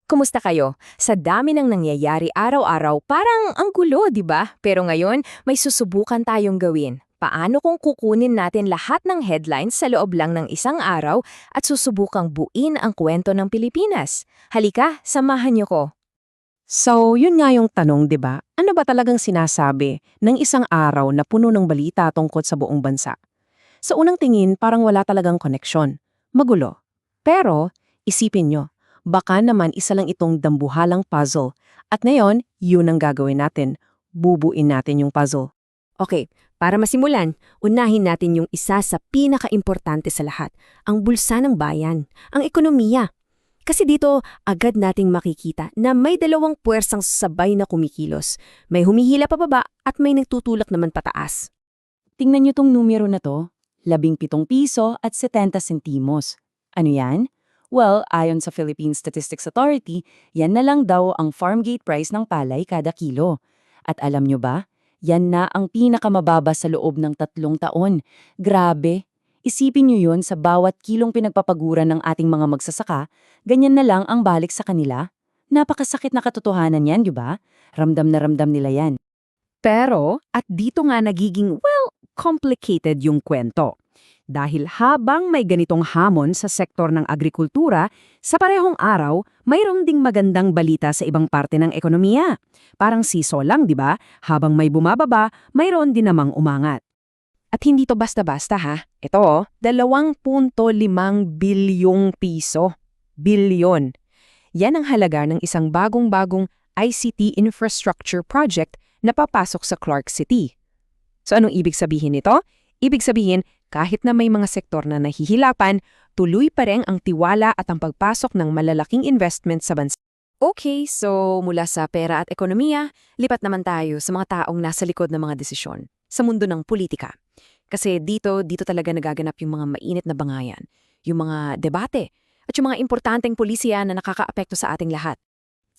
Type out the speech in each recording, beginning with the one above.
Kumusta kayo? Sa dami ng nangyayari araw-araw, parang ang gulo, di ba? Pero ngayon, may susubukan tayong gawin. Paano kung kukunin natin lahat ng headlines sa loob lang ng isang araw at susubukang buuin ang kwento ng Pilipinas? Halika, samahan niyo ko. So, yun nga yung tanong, 'di ba? Ano ba talagang sinasabi ng isang araw na puno ng balita tungkol sa buong bansa? Sa unang tingin, parang wala talagang koneksyon. Magulo. Pero, isipin nyo, baka naman isa lang itong dambuhalang puzzle. At ngayon, yun ang gagawin natin. Bubuin natin yung puzzle. Okay, para masimulan, unahin natin yung isa sa pinaka-importante sa lahat, ang bulsa ng bayan, ang ekonomiya. Kasi dito, agad nating makikita na may dalawang puwersang sabay na kumikilos. May humihila pababa at may nagtutulak naman pataas. Tingnan nyo tong numero na to, 17 piso at 70 sentimos. Ano yan? Well, ayon sa Philippine Statistics Authority, yan na lang daw ang farm gate price ng palay kada kilo. At alam nyo ba, yan na ang pinakamababa sa loob ng 3 taon. Grabe! Isipin nyo yun sa bawat kilong pinagpapaguran ng ating mga magsasaka, ganyan na lang ang balik sa kanila. Napakasakit na katotohanan yan, di ba? Ramdam na ramdam nila yan. Pero, at dito nga nagiging, complicated yung kwento. Dahil habang may ganitong hamon sa sektor ng agrikultura, sa parehong araw, mayroong ding magandang balita sa ibang parte ng ekonomiya. Parang siso lang, di ba? Habang may bumababa, mayroon din namang umangat. At hindi to basta-basta ha. Ito, 2.5 bilyong piso. Bilyon. Yan ang halaga ng isang bagong-bagong ICT infrastructure project na papasok sa Clark City. So anong ibig sabihin nito? Ibig sabihin, kahit na may mga sektor na nahihilapan, tuloy pa rin ang tiwala at ang pagpasok ng malalaking investment sa bansa. Okay, so mula sa pera at ekonomiya, lipat naman tayo sa mga taong nasa likod ng mga desisyon, sa mundo ng politika. Kasi dito talaga nagaganap yung mga mainit na bangayan, yung mga debate, at yung mga importanteng polisiya na nakakaapekto sa ating lahat.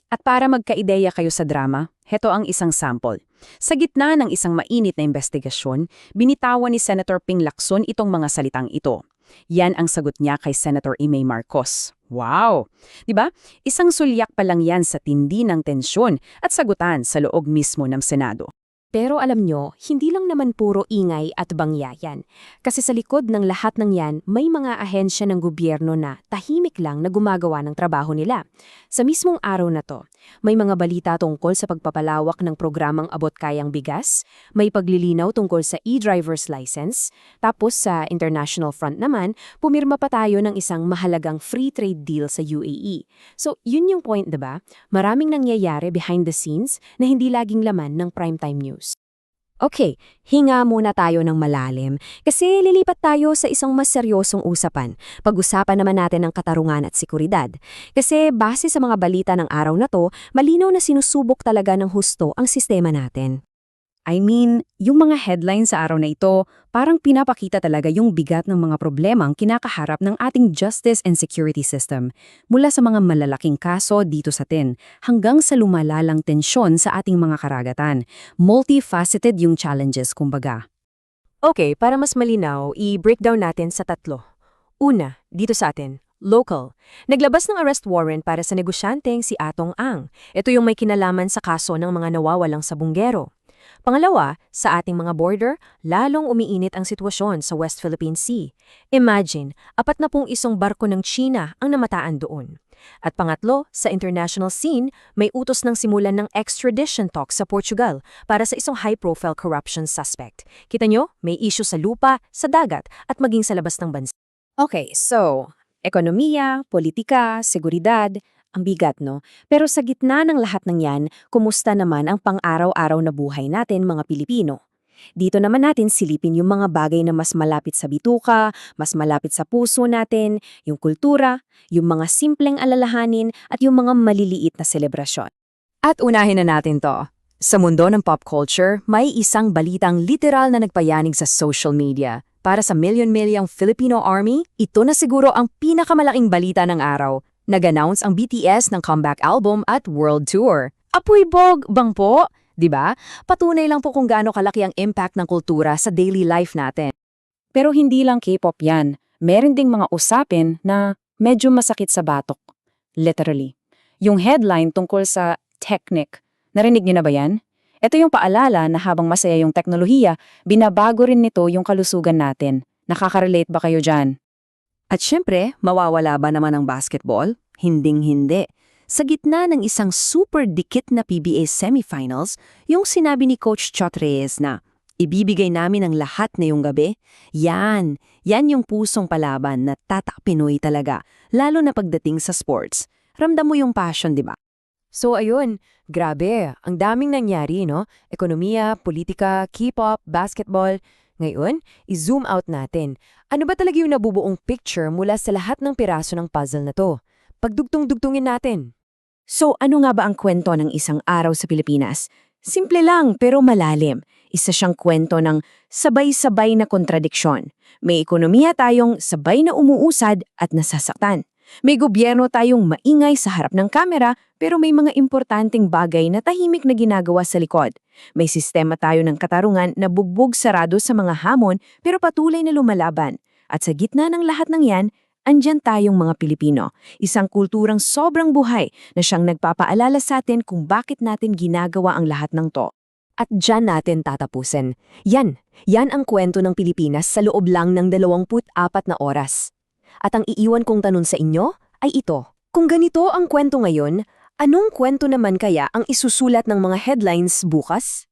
At para magkaideya kayo sa drama, heto ang isang sample. Sa gitna ng isang mainit na investigasyon, binitawan ni Senator Ping Lacson itong mga salitang ito. Yan ang sagot niya kay Senator Imay Marcos. Wow! Diba? Isang sulyak pa lang yan sa tindi ng tensyon at sagutan sa loob mismo ng Senado. Pero alam nyo, hindi lang naman puro ingay at bangyayan. Kasi sa likod ng lahat ng yan, may mga ahensya ng gobyerno na tahimik lang na gumagawa ng trabaho nila. Sa mismong araw na to, may mga balita tungkol sa pagpapalawak ng programang Abot Kayang Bigas, may paglilinaw tungkol sa e-driver's license, tapos sa international front naman, pumirma pa tayo ng isang mahalagang free trade deal sa UAE. So, yun yung point, diba? Maraming nangyayari behind the scenes na hindi laging laman ng primetime news. Okay, hinga muna tayo ng malalim kasi lilipat tayo sa isang mas seryosong usapan. Pag-usapan naman natin ang katarungan at seguridad. Kasi base sa mga balita ng araw na to, malinaw na sinusubok talaga ng husto ang sistema natin. I mean, yung mga headlines sa araw na ito, parang pinapakita talaga yung bigat ng mga problemang kinakaharap ng ating justice and security system. Mula sa mga malalaking kaso dito sa atin, hanggang sa lumalalang tensyon sa ating mga karagatan. Multifaceted yung challenges, kumbaga. Okay, para mas malinaw, i-breakdown natin sa 3. Una, dito sa atin, local. Naglabas ng arrest warrant para sa negosyanteng si Atong Ang. Ito yung may kinalaman sa kaso ng mga nawawalang sabunggero. Pangalawa, sa ating mga border, lalong umiinit ang sitwasyon sa West Philippine Sea. Imagine, 41 barko ng China ang namataan doon. At pangatlo, sa international scene, may utos ng simulan ng extradition talks sa Portugal para sa isang high-profile corruption suspect. Kita nyo, may issue sa lupa, sa dagat, at maging sa labas ng bansa. Okay, so, ekonomiya, politika, seguridad, ang bigat, no? Pero sa gitna ng lahat ng yan, kumusta naman ang pang-araw-araw na buhay natin mga Pilipino? Dito naman natin silipin yung mga bagay na mas malapit sa bituka, mas malapit sa puso natin, yung kultura, yung mga simpleng alalahanin at yung mga maliliit na selebrasyon. At unahin na natin to. Sa mundo ng pop culture, may isang balitang literal na nagpayanig sa social media. Para sa milyon-milyong Filipino Army, ito na siguro ang pinakamalaking balita ng araw. Nag-announce ang BTS ng comeback album at world tour. Apoy bog, bang po? Diba? Patunay lang po kung gaano kalaki ang impact ng kultura sa daily life natin. Pero hindi lang K-pop yan. Meron ding mga usapin na medyo masakit sa batok. Literally. Yung headline tungkol sa Technic. Narinig niyo na ba yan? Ito yung paalala na habang masaya yung teknolohiya, binabago rin nito yung kalusugan natin. Nakaka-relate ba kayo dyan? At syempre, mawawala ba naman ang basketball? Hinding-hindi. Sa gitna ng isang super dikit na PBA semifinals, yung sinabi ni Coach Chot Reyes na, ibibigay namin ang lahat na yung gabi. Yan yung pusong palaban na tatak Pinoy talaga, lalo na pagdating sa sports. Ramdam mo yung passion, di ba? So ayun, grabe, ang daming nangyari, no? Ekonomiya, politika, K-pop, basketball. Ngayon, i-zoom out natin. Ano ba talaga yung nabubuong picture mula sa lahat ng piraso ng puzzle na to? Pagdugtong-dugtungin natin. So ano nga ba ang kwento ng isang araw sa Pilipinas? Simple lang pero malalim. Isa siyang kwento ng sabay-sabay na kontradiksyon. May ekonomiya tayong sabay na umuusad at nasasaktan. May gobyerno tayong maingay sa harap ng kamera pero may mga importanteng bagay na tahimik na ginagawa sa likod. May sistema tayo ng katarungan na bugbog sarado sa mga hamon pero patuloy na lumalaban. At sa gitna ng lahat ng yan, andyan tayong mga Pilipino. Isang kulturang sobrang buhay na siyang nagpapaalala sa atin kung bakit natin ginagawa ang lahat ng to. At dyan natin tatapusin. Yan ang kwento ng Pilipinas sa loob lang ng 24 na oras. At ang iiwan kong tanong sa inyo ay ito. Kung ganito ang kwento ngayon, anong kwento naman kaya ang isusulat ng mga headlines bukas?